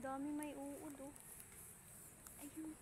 Dami may uod oh. Ayun.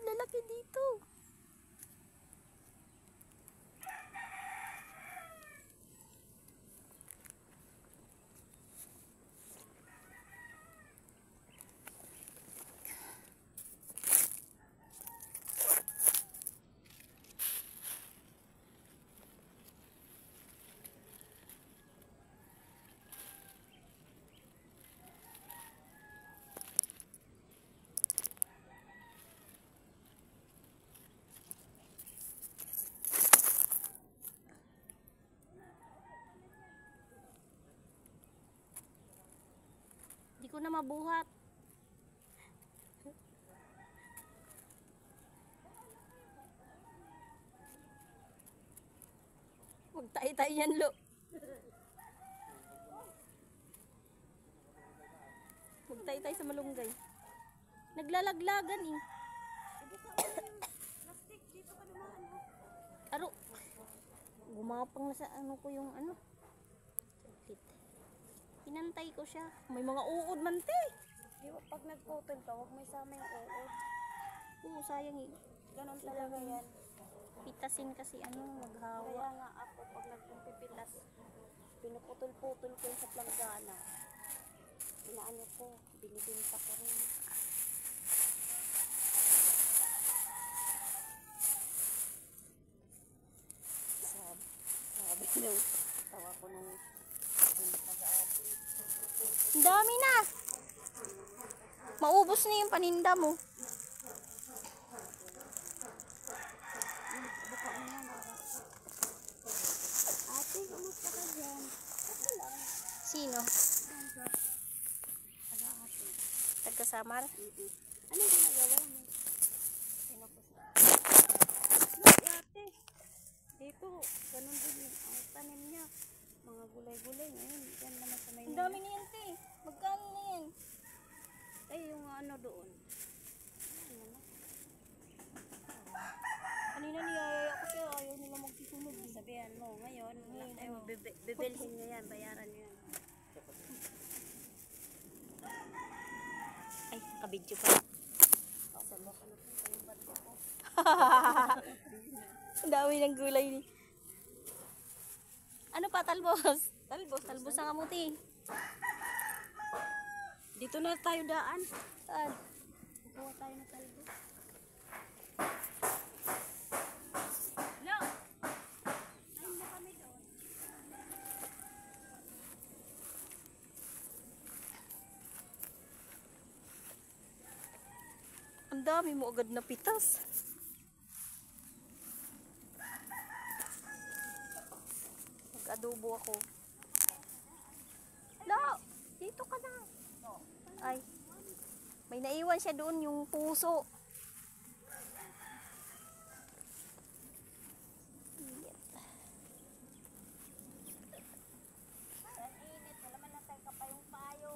Lalaki dito. Hindi ko na mabuhat. Huwag tayo-tayo yan, lo. Huwag tayo-tayo sa malunggay. Naglalaglagan eh. Aro. Gumapang na sa ano ko yung ano. Pinantay ko siya. May mga uod man te. Pag nagputol ka, huwag may sama yung uod. Oo, sayang eh. Ganon talaga yan. Pitasin kasi ano, maghawa. Kaya nga ako, pag nagpipitas, pinuputol-putol ko yung sa planggana. Inaano ko, binibinta ko rin. Sabi nung, tawa ko nung nag-aabi. Ang dami na! Maubos na yung paninda mo. Ate, kumusta ka dyan? Ako lang. Sino? Taga-ate. Tagkasamar? Ano yung ginagawa mo? Pinapos na. Ate, dito, ganun din yung tanim niya. Mga gulay-gulay ngayon. Yan naman sa may Ang dami na yan, te. Magkano na yan? ay, yung ano doon. Kanina niyayaya ko siya. Ayaw nila magsisunod. Sabihan mo, ngayon, ay, bibilhin niya yan, bayaran niya yan. Ay, kabidyo pa. Kasama ko na po sa yung bato ko. Ang dami ng gulay ni. Ano pa, talbos? Talbos ang kamuti. Dito na tayo daan. Saan? Kukuha tayo na talbos. No! Ayun na kami doon. Ang dami mo agad na pitas. Mag-adobo ako. No! Dito ka na. Ay. May naiwan siya doon yung puso.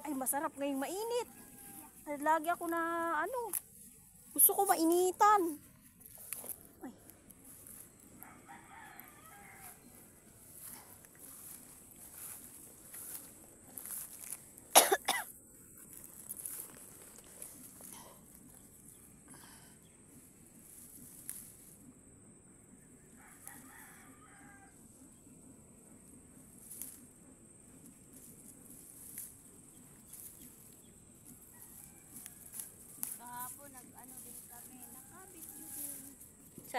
Ay, masarap ngayong mainit. Lagi ako na ano. Gusto ko mainitan. Ay.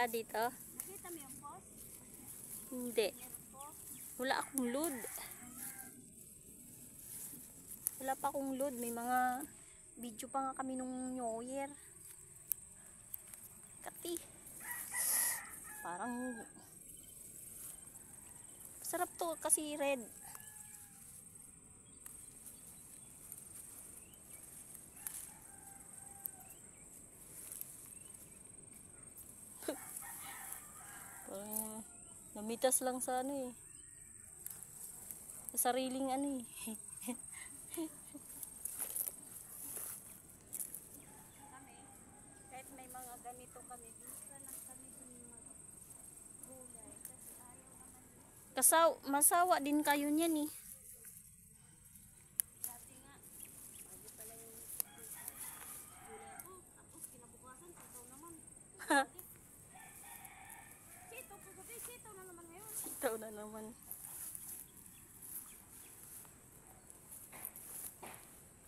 ka dito? Nakita mo yung post? Hindi. Wala akong load. Wala pa akong load. May mga video pa nga kami nung New Year. Kati. Parang sarap to kasi red. Parang namitas lang sa ano eh. Sa sariling ano eh. Kami, kahit may mga ganito kami, minsan lang kami dun mag-gulay. Kasi ayaw naman. Masawa din kayo niyan eh. Dati nga, bago pala yung gulay ko. Tapos kinabukasan, sitaw naman. Sitaw po gabi, sitaw na naman ngayon. Ito na naman.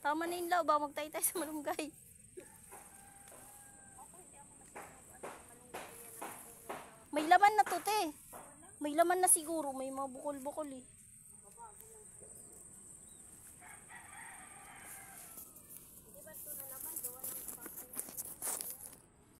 Tama na yung law ba? Magtay-tay sa malunggay. Ako hindi ako masyadong malunggay yan ang ulo. May laman na to te. May laman na siguro. May mga bukol-bukol eh.